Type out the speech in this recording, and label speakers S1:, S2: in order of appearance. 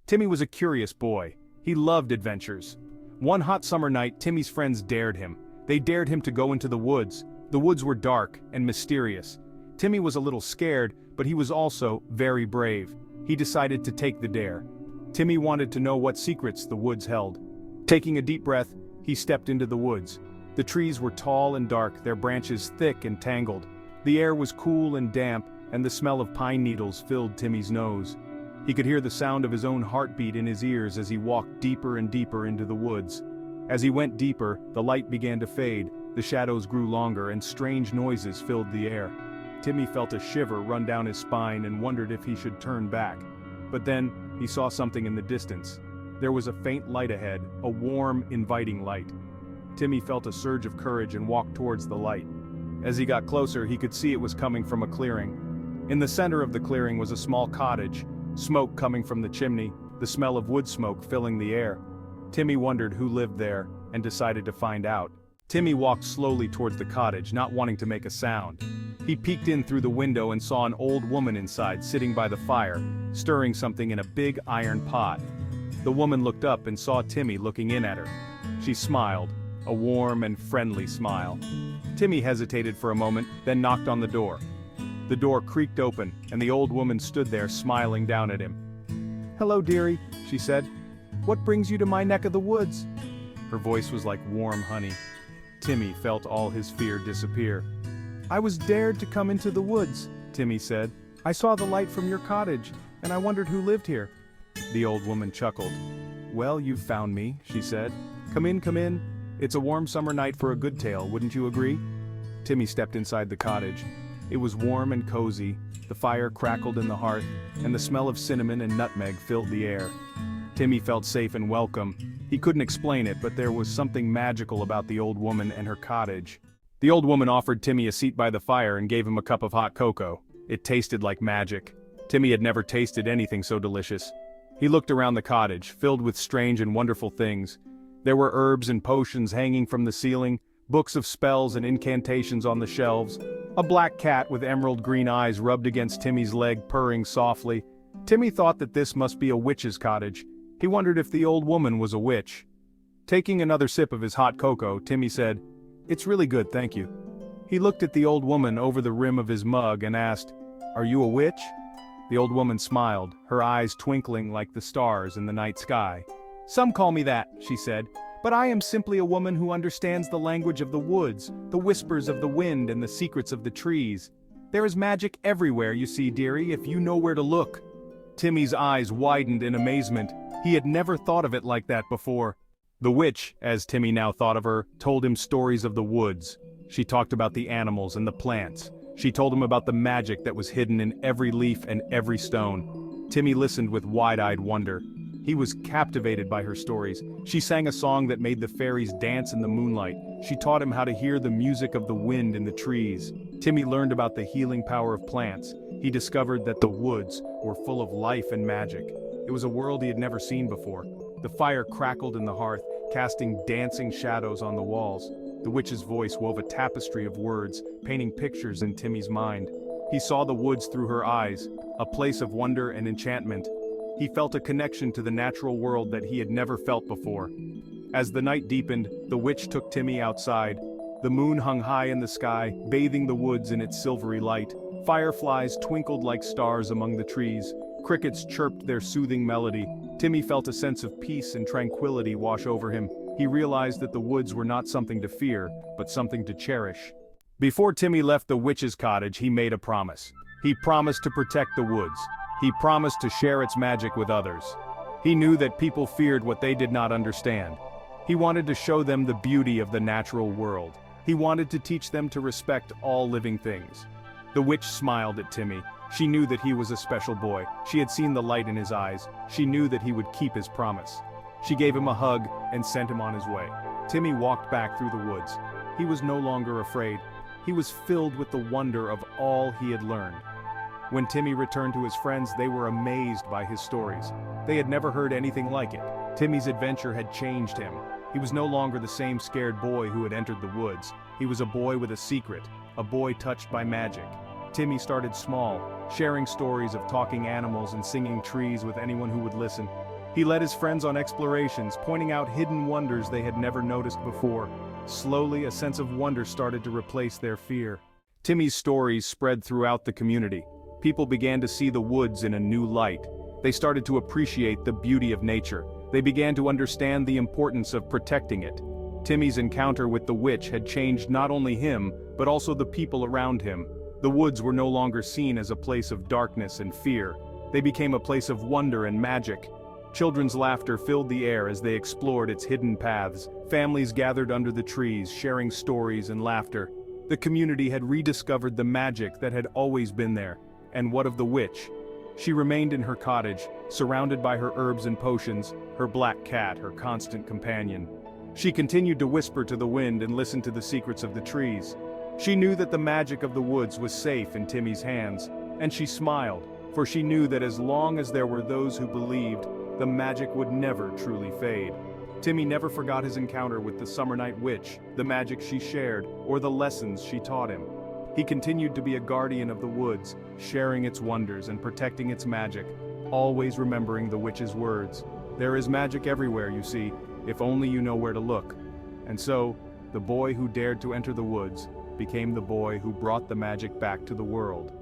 S1: Timmy was a curious boy. He loved adventures. One hot summer night, Timmy's friends dared him. They dared him to go into the woods. The woods were dark and mysterious. Timmy was a little scared, but he was also very brave. He decided to take the dare. Timmy wanted to know what secrets the woods held. Taking a deep breath, he stepped into the woods. The trees were tall and dark, their branches thick and tangled. The air was cool and damp, and the smell of pine needles filled Timmy's nose. He could hear the sound of his own heartbeat in his ears as he walked deeper and deeper into the woods. As he went deeper, the light began to fade, the shadows grew longer, and strange noises filled the air. Timmy felt a shiver run down his spine and wondered if he should turn back. But then, he saw something in the distance. There was a faint light ahead, a warm, inviting light. Timmy felt a surge of courage and walked towards the light. As he got closer, he could see it was coming from a clearing. In the center of the clearing was a small cottage, smoke coming from the chimney, the smell of wood smoke filling the air. Timmy wondered who lived there, and decided to find out. Timmy walked slowly towards the cottage, not wanting to make a sound. He peeked in through the window and saw an old woman inside, sitting by the fire, stirring something in a big iron pot. The woman looked up and saw Timmy looking in at her. She smiled, a warm and friendly smile. Timmy hesitated for a moment, then knocked on the door. The door creaked open, and the old woman stood there smiling down at him. "Hello, dearie," she said. "What brings you to my neck of the woods?" Her voice was like warm honey. Timmy felt all his fear disappear. "I was dared to come into the woods," Timmy said. "I saw the light from your cottage, and I wondered who lived here." The old woman chuckled. "Well, you've found me," she said. Come in, come in. It's a warm summer night for a good tale, wouldn't you agree?" Timmy stepped inside the cottage. It was warm and cozy, the fire crackled in the hearth, and the smell of cinnamon and nutmeg filled the air. Timmy felt safe and welcome. He couldn't explain it, but there was something magical about the old woman and her cottage. The old woman offered Timmy a seat by the fire and gave him a cup of hot cocoa. It tasted like magic. Timmy had never tasted anything so delicious. He looked around the cottage, filled with strange and wonderful things. There were herbs and potions hanging from the ceiling, books of spells and incantations on the shelves. A black cat with emerald green eyes rubbed against Timmy's leg, purring softly. Timmy thought that this must be a witch's cottage. He wondered if the old woman was a witch. Taking another sip of his hot cocoa, Timmy said, "It's really good, thank you." He looked at the old woman over the rim of his mug and asked, "Are you a witch?" The old woman smiled, her eyes twinkling like the stars in the night sky. "Some call me that," she said, "but I am simply a woman who understands the language of the woods, the whispers of the wind and the secrets of the trees. There is magic everywhere, you see, dearie, if you know where to look." Timmy's eyes widened in amazement. He had never thought of it like that before. The witch, as Timmy now thought of her, told him stories of the woods. She talked about the animals and the plants. She told him about the magic that was hidden in every leaf and every stone. Timmy listened with wide-eyed wonder. He was captivated by her stories. She sang a song that made the fairies dance in the moonlight. She taught him how to hear the music of the wind in the trees. Timmy learned about the healing power of plants. He discovered that the woods were full of life and magic. It was a world he had never seen before. The fire crackled in the hearth, casting dancing shadows on the walls. The witch's voice wove a tapestry of words, painting pictures in Timmy's mind. He saw the woods through her eyes, a place of wonder and enchantment. He felt a connection to the natural world that he had never felt before. As the night deepened, the witch took Timmy outside. The moon hung high in the sky, bathing the woods in its silvery light. Fireflies twinkled like stars among the trees. Crickets chirped their soothing melody. Timmy felt a sense of peace and tranquility wash over him. He realized that the woods were not something to fear, but something to cherish. Before Timmy left the witch's cottage, he made a promise. He promised to protect the woods. He promised to share its magic with others. He knew that people feared what they did not understand. He wanted to show them the beauty of the natural world. He wanted to teach them to respect all living things. The witch smiled at Timmy. She knew that he was a special boy. She had seen the light in his eyes. She knew that he would keep his promise. She gave him a hug and sent him on his way. Timmy walked back through the woods. He was no longer afraid. He was filled with the wonder of all he had learned. When Timmy returned to his friends, they were amazed by his stories. They had never heard anything like it. Timmy's adventure had changed him. He was no longer the same scared boy who had entered the woods. He was a boy with a secret, a boy touched by magic. Timmy started small, sharing stories of talking animals and singing trees with anyone who would listen. He led his friends on explorations, pointing out hidden wonders they had never noticed before. Slowly, a sense of wonder started to replace their fear. Timmy's stories spread throughout the community. People began to see the woods in a new light. They started to appreciate the beauty of nature. They began to understand the importance of protecting it. Timmy's encounter with the witch had changed not only him, but also the people around him. The woods were no longer seen as a place of darkness and fear. They became a place of wonder and magic. Children's laughter filled the air as they explored its hidden paths. Families gathered under the trees, sharing stories and laughter. The community had rediscovered the magic that had always been there. And what of the witch? She remained in her cottage, surrounded by her herbs and potions, her black cat her constant companion. She continued to whisper to the wind and listen to the secrets of the trees. She knew that the magic of the woods was safe in Timmy's hands, and she smiled, for she knew that as long as there were those who believed, the magic would never truly fade. Timmy never forgot his encounter with the summer night witch, the magic she shared, or the lessons she taught him. He continued to be a guardian of the woods, sharing its wonders and protecting its magic, always remembering the witch's words. There is magic everywhere, you see, if only you know where to look. And so, the boy who dared to enter the woods became the boy who brought the magic back to the world.